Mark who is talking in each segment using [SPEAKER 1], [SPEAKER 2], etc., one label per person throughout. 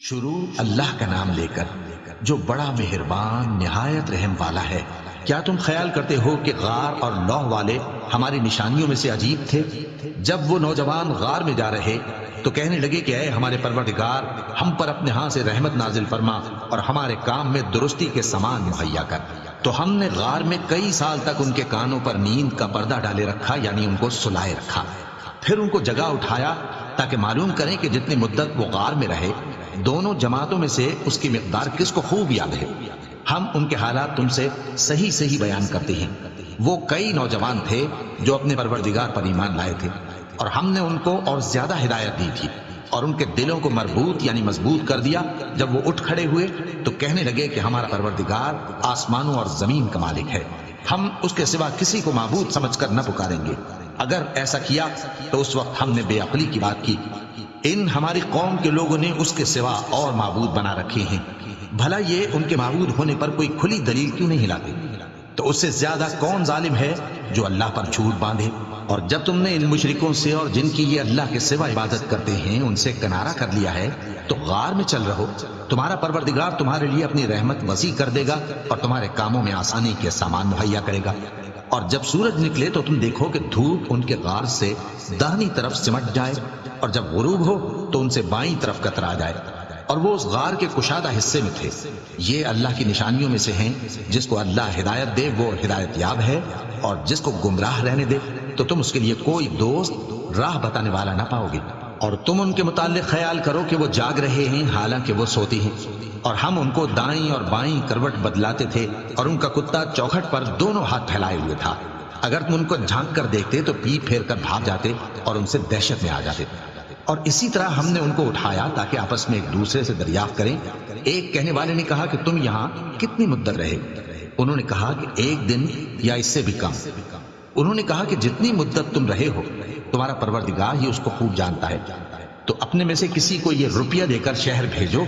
[SPEAKER 1] شروع اللہ کا نام لے کر جو بڑا مہربان نہایت رحم والا ہے۔ کیا تم خیال کرتے ہو کہ غار اور لوح والے ہماری نشانیوں میں سے عجیب تھے؟ جب وہ نوجوان غار میں جا رہے تو کہنے لگے کہ اے ہمارے پروردگار، ہم پر اپنے ہاں سے رحمت نازل فرما اور ہمارے کام میں درستی کے سامان مہیا کر۔ تو ہم نے غار میں کئی سال تک ان کے کانوں پر نیند کا پردہ ڈالے رکھا، یعنی ان کو سلائے رکھا۔ پھر ان کو جگہ اٹھایا تاکہ معلوم کریں کہ جتنی مدت وہ غار میں رہے دونوں جماعتوں میں سے اس کی مقدار کس کو خوب یاد ہے۔ ہم ان کے حالات تم سے صحیح بیان کرتے ہیں۔ وہ کئی نوجوان تھے جو اپنے پروردگار پر ایمان لائے تھے، اور ہم نے ان کو اور زیادہ ہدایت دی تھی اور ان کے دلوں کو مربوط یعنی مضبوط کر دیا۔ جب وہ اٹھ کھڑے ہوئے تو کہنے لگے کہ ہمارا پروردگار آسمانوں اور زمین کا مالک ہے، ہم اس کے سوا کسی کو معبود سمجھ کر نہ پکاریں گے۔ اگر ایسا کیا تو اس وقت ہم نے بے عقلی کی بات کی۔ ان ہماری قوم کے لوگوں نے اس کے سوا اور معبود بنا رکھے ہیں، بھلا یہ ان کے معبود ہونے پر کوئی کھلی دلیل کیوں نہیں لاتے؟ تو اس سے زیادہ کون ظالم ہے جو اللہ پر جھوٹ باندھے؟ اور جب تم نے ان مشرکوں سے اور جن کی یہ اللہ کے سوا عبادت کرتے ہیں ان سے کنارہ کر لیا ہے تو غار میں چل رہو، تمہارا پروردگار تمہارے لیے اپنی رحمت وسیع کر دے گا اور تمہارے کاموں میں آسانی کے سامان مہیا کرے گا۔ اور جب سورج نکلے تو تم دیکھو کہ دھوپ ان کے غار سے داہنی طرف سمٹ جائے، اور جب غروب ہو تو ان سے بائیں طرف کترا جائے، اور وہ اس غار کے کشادہ حصے میں تھے۔ یہ اللہ کی نشانیوں میں سے ہیں، جس کو اللہ ہدایت دے وہ ہدایت یاب ہے، اور جس کو گمراہ رہنے دے تو تم اس کے لیے کوئی دوست راہ بتانے والا نہ پاؤ گے۔ اور تم ان کے متعلق خیال کرو کہ وہ جاگ رہے ہیں حالانکہ وہ سوتے ہیں، اور ہم ان کو دائیں اور بائیں کروٹ بدلاتے تھے، اور ان کا کتا چوکھٹ پر دونوں ہاتھ پھیلائے ہوئے تھا۔ اگر تم ان کو جھانک کر دیکھتے تو پیٹ پھیر کر بھاگ جاتے اور ان سے دہشت میں آ جاتے۔ اور اسی طرح ہم نے ان کو اٹھایا تاکہ آپس میں ایک دوسرے سے دریافت کریں۔ ایک کہنے والے نے کہا کہ تم یہاں کتنی مدت رہے؟ انہوں نے کہا کہ 1 دن یا اس سے بھی کم۔ انہوں نے کہا کہ جتنی مدت تم رہے ہو تمہارا پروردگار ہی اس کو خوب جانتا ہے۔ تو اپنے میں سے کسی کو یہ روپیہ دے کر شہر بھیجو،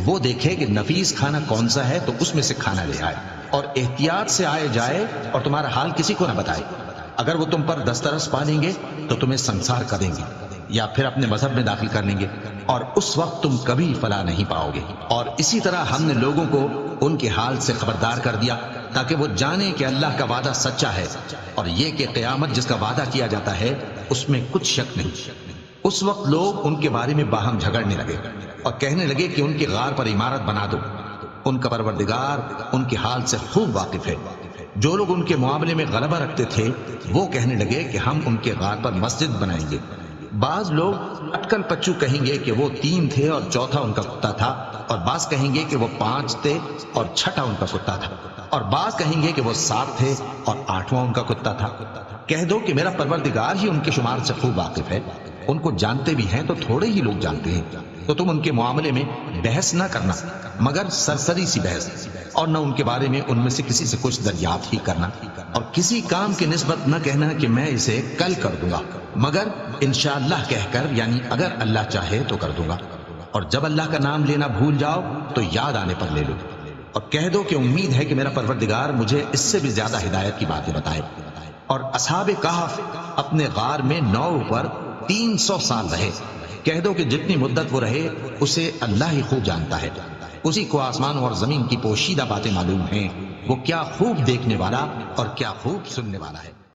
[SPEAKER 1] وہ دیکھے کہ نفیس کھانا کون سا ہے تو اس میں سے کھانا لے آئے، اور احتیاط سے آئے جائے اور تمہارا حال کسی کو نہ بتائے۔ اگر وہ تم پر دسترس پا لیں گے تو تمہیں سنسار کر دیں گے یا پھر اپنے مذہب میں داخل کر لیں گے، اور اس وقت تم کبھی فلاح نہیں پاؤ گے۔ اور اسی طرح ہم نے لوگوں کو ان کے حال سے خبردار کر دیا تاکہ وہ جانیں کہ اللہ کا وعدہ سچا ہے، اور یہ کہ قیامت جس کا وعدہ کیا جاتا ہے اس میں کچھ شک نہیں۔ اس وقت لوگ ان کے بارے میں باہم جھگڑنے لگے اور کہنے لگے کہ ان کے غار پر عمارت بنا دو۔ ان کا پروردگار ان کے حال سے خوب واقف ہے۔ جو لوگ ان کے معاملے میں غلبہ رکھتے تھے وہ کہنے لگے کہ ہم ان کے غار پر مسجد بنائیں گے۔ بعض لوگ اٹکل پچو کہیں گے کہ وہ 3 تھے اور چوتھا ان کا کتا تھا، اور بعض کہیں گے کہ وہ 5 تھے اور چھٹا ان کا کتا تھا، اور بعض کہیں گے کہ وہ 7 تھے اور 8واں ان کا کتا تھا۔ کہہ دو کہ میرا پروردگار ہی ان کے شمار سے خوب واقف ہے، ان کو جانتے بھی ہیں تو تھوڑے ہی لوگ جانتے ہیں۔ تو تم ان کے معاملے میں بحث نہ کرنا مگر سرسری سی بحث، اور نہ ان کے بارے میں ان میں سے کسی سے کچھ دریافت ہی کرنا، اور کسی کام کی نسبت نہ کہنا کہ میں اسے کل کر دوں گا، مگر انشاءاللہ کہہ کر، یعنی اگر اللہ چاہے تو کر دوں گا۔ اور جب اللہ کا نام لینا بھول جاؤ تو یاد آنے پر لے لو، اور کہہ دو کہ امید ہے کہ میرا پروردگار مجھے اس سے بھی زیادہ ہدایت کی باتیں بتائے۔ اور اصحاب کہف اپنے غار میں 9 پر 300 سال رہے۔ کہہ دو کہ جتنی مدت وہ رہے اسے اللہ ہی خوب جانتا ہے، اسی کو آسمان اور زمین کی پوشیدہ باتیں معلوم ہیں، وہ کیا خوب دیکھنے والا اور کیا خوب سننے والا ہے۔